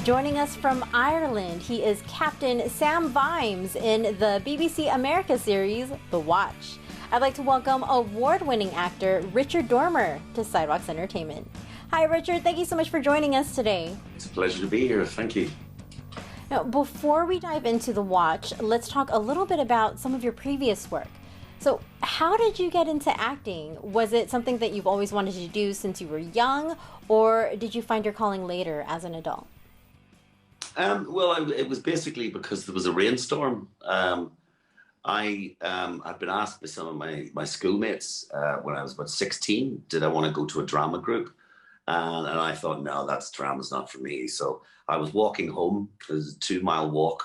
Joining us from Ireland, he is Captain Sam Vimes in the BBC America series, The Watch. I'd like to welcome award-winning actor Richard Dormer to Sidewalks Entertainment. Hi, Richard. Thank you so much for joining us today. It's a pleasure to be here. Thank you. Now, before we dive into The Watch, let's talk a little bit about some of your previous work. So, how did you get into acting? Was it something that you've always wanted to do since you were young, or did you find your calling later as an adult? It was basically because there was a rainstorm. I'd been asked by some of my schoolmates when I was about 16, did I want to go to a drama group? And I thought, no, drama's not for me. So I was walking home. It was a 2-mile walk,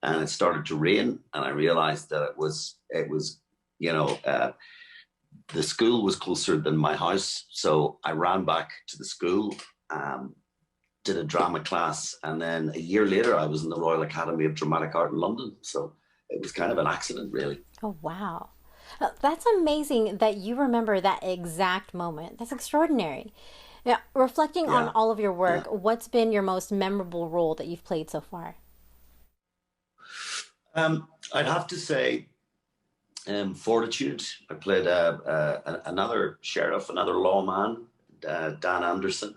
and it started to rain. And I realized that it was the school was closer than my house. So I ran back to the school, did a drama class, and then a year later I was in the Royal Academy of Dramatic Art in London. So it was kind of an accident, really. Oh, wow. That's amazing that you remember that exact moment. That's extraordinary. Now, reflecting on all of your work, what's been your most memorable role that you've played so far? I'd have to say Fortitude. I played another sheriff, another lawman, Dan Anderson.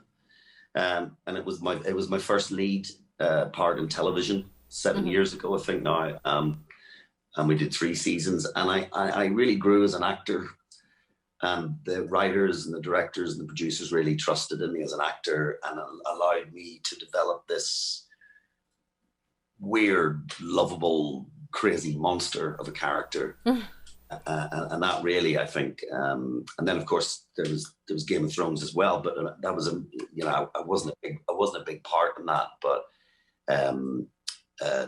And it was my first lead part in television 7 years ago, I think now. And we did 3 seasons, and I really grew as an actor. And the writers and the directors and the producers really trusted in me as an actor and allowed me to develop this weird, lovable, crazy monster of a character. And that really, I think, and then of course there was Game of Thrones as well, but that was I wasn't a big part in that, but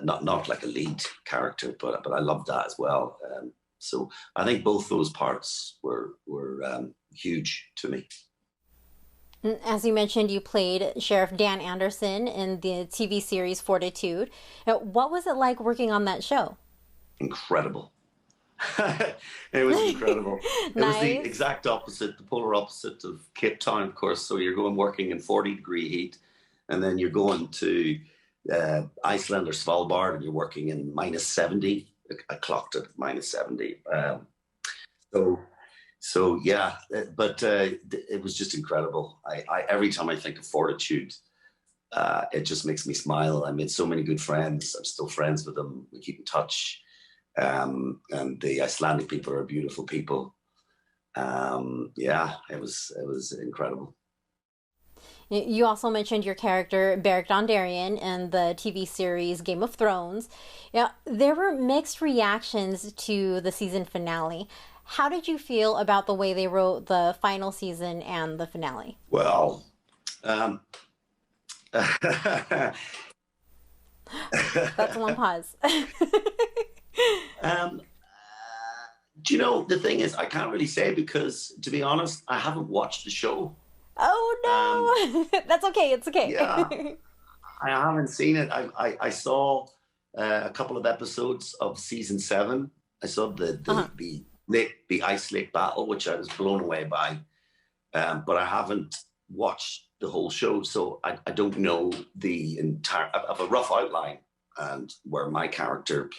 not like a lead character, but I loved that as well. So I think both those parts were huge to me. As you mentioned, you played Sheriff Dan Anderson in the TV series Fortitude. What was it like working on that show? Incredible. It was incredible. It Nice. was the exact opposite, the polar opposite of Cape Town, of course. So you're working in 40-degree heat, and then you're going to Iceland or Svalbard, and you're working in -70. I clocked it -70. So yeah, but it was just incredible. I every time I think of Fortitude, it just makes me smile. I made so many good friends. I'm still friends with them. We keep in touch. And the Icelandic people are beautiful people. It was incredible. You also mentioned your character, Beric Dondarrion, in the TV series Game of Thrones. There were mixed reactions to the season finale. How did you feel about the way they wrote the final season and the finale? Well, That's one pause. Do you know, the thing is, I can't really say because, to be honest, I haven't watched the show. Oh, no. That's okay. It's okay. Yeah, I haven't seen it. I saw a couple of episodes of season 7. I saw the Ice Lake battle, which I was blown away by. But I haven't watched the whole show, so I don't know the entire. I have a rough outline and where my character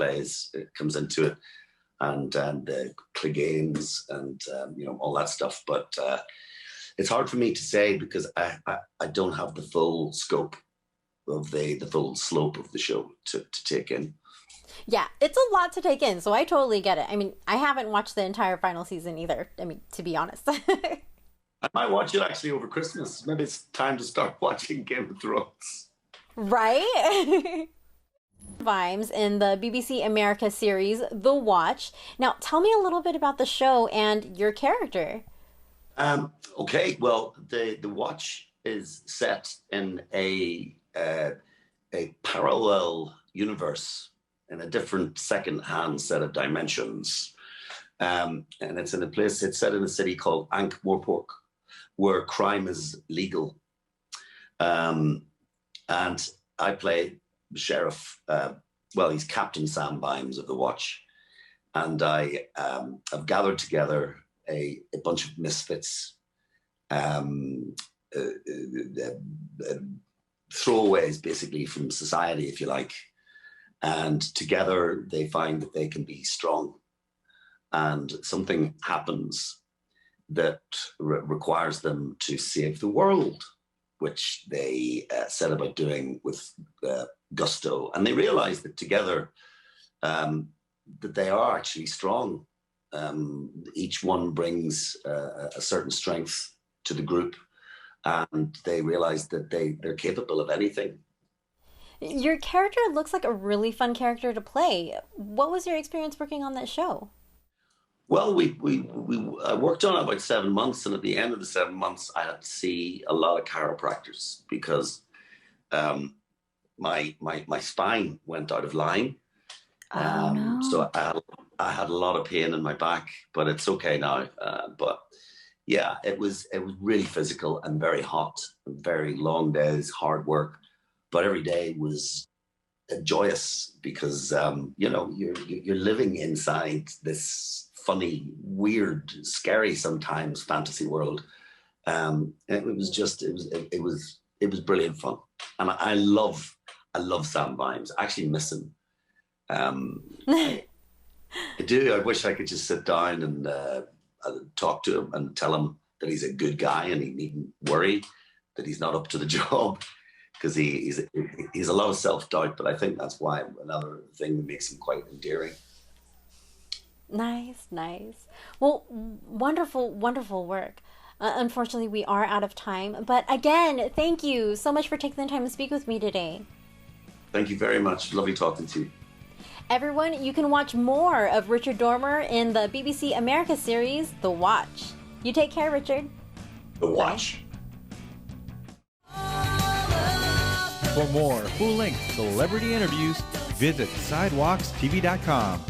comes into it, and the Cleganes and all that stuff. But it's hard for me to say because I don't have the full scope of the full slope of the show to take in. Yeah, it's a lot to take in, so I totally get it. I mean, I haven't watched the entire final season either, I mean, to be honest. I might watch it actually over Christmas. Maybe it's time to start watching Game of Thrones. Right? Vimes in the BBC America series, The Watch. Now, tell me a little bit about the show and your character. Okay, well, the Watch is set in a parallel universe in a different second-hand set of dimensions. And it's set in a city called Ankh-Morpork, where crime is legal. And I play the sheriff, he's Captain Sam Vimes of the Watch. And I've gathered together a bunch of misfits throwaways, basically, from society, if you like. And together they find that they can be strong. And something happens that requires them to save the world, which they set about doing with gusto. And they realize that together that they are actually strong. Each one brings a certain strength to the group, and they realize that they're capable of anything. Your character looks like a really fun character to play. What was your experience working on that show? Well, I worked on it about 7 months, and at the end of the 7 months, I had to see a lot of chiropractors because my spine went out of line. Oh, no. So I had a lot of pain in my back, but it's okay now. But yeah, it was really physical and very hot, very long days, hard work. But every day was joyous because you're living inside this funny, weird, scary sometimes fantasy world. It was brilliant fun, and I love Sam Vimes. I actually miss him. I do. I wish I could just sit down and talk to him and tell him that he's a good guy and he needn't worry that he's not up to the job, because he's a lot of self-doubt. But I think that's why another thing that makes him quite endearing. Nice, nice. Well, wonderful, wonderful work. Unfortunately, we are out of time. But again, thank you so much for taking the time to speak with me today. Thank you very much. Lovely talking to you. Everyone, you can watch more of Richard Dormer in the BBC America series, The Watch. You take care, Richard. The Watch. For more full-length celebrity interviews, visit sidewalkstv.com.